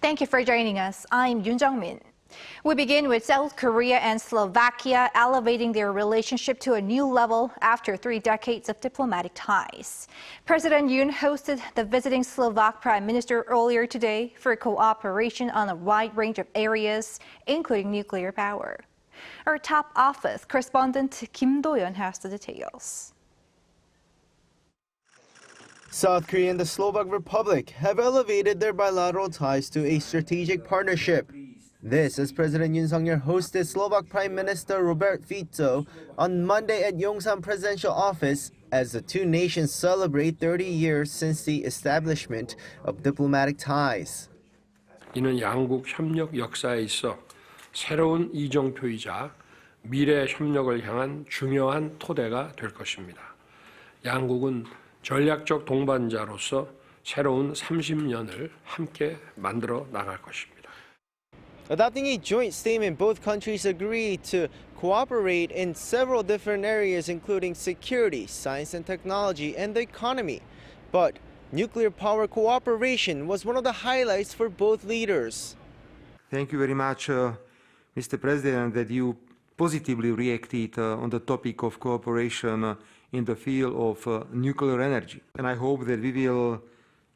Thank you for joining us. I'm Yoon Jung-min. We begin with South Korea and Slovakia elevating their relationship to a new level after 3 decades of diplomatic ties. President Yoon hosted the visiting Slovak Prime Minister earlier today for cooperation on a wide range of areas, including nuclear power. Our top office correspondent Kim Do-yeon has the details. South Korea and the Slovak Republic have elevated their bilateral ties to a strategic partnership. This as President Yoon Suk Yeol hosted Slovak Prime Minister Robersfico on Monday at Yongsan Presidential Office as the two nations celebrate 30 years since the establishment of diplomatic ties. 이는 양국 협력 역사에 있어 새로운 이정표이자 미래 협력을 향한 중요한 토대가 될 것입니다. 양국은 전략적 동반자로서 새로운 30년을 함께 만들어 나갈 것입니다. Adopting a joint statement, both countries agreed to cooperate in several different areas, including security, science and technology, and the economy. But nuclear power cooperation was one of the highlights for both leaders. Thank you very much, Mr. President, that you positively reacted on the topic of cooperation in the field of nuclear energy. And I hope that we will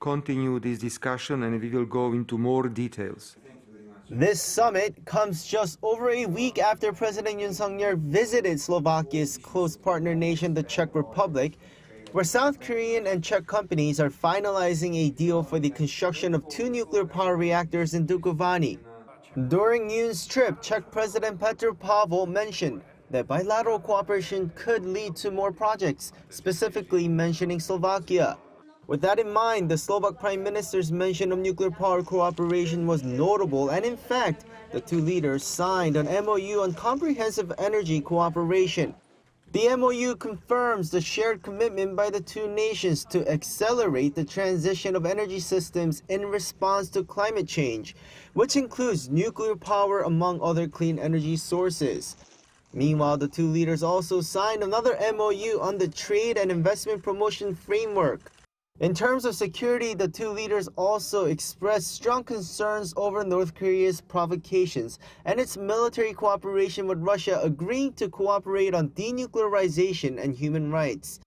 continue this discussion and we will go into more details. This summit comes just over a week after President Yoon Suk Yeol visited Slovakia's close partner nation, the Czech Republic, where South Korean and Czech companies are finalizing a deal for the construction of 2 nuclear power reactors in Dukovany. During Yoon's trip, Czech President Petr Pavel mentioned that bilateral cooperation could lead to more projects, specifically mentioning Slovakia. With that in mind, the Slovak Prime Minister's mention of nuclear power cooperation was notable, and in fact, the two leaders signed an MOU on comprehensive energy cooperation. The MOU confirms the shared commitment by the two nations to accelerate the transition of energy systems in response to climate change, which includes nuclear power among other clean energy sources. Meanwhile, the two leaders also signed another MOU on the trade and investment promotion framework. In terms of security, the two leaders also expressed strong concerns over North Korea's provocations and its military cooperation with Russia, agreeing to cooperate on denuclearization and human rights.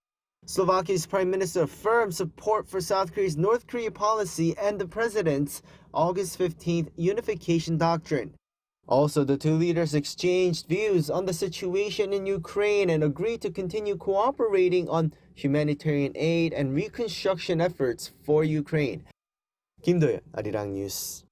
Slovakia's Prime Minister affirmed support for South Korea's North Korea policy and the President's August 15th unification doctrine. Also, the two leaders exchanged views on the situation in Ukraine and agreed to continue cooperating on humanitarian aid and reconstruction efforts for Ukraine. Kim Do-yeon, Arirang News.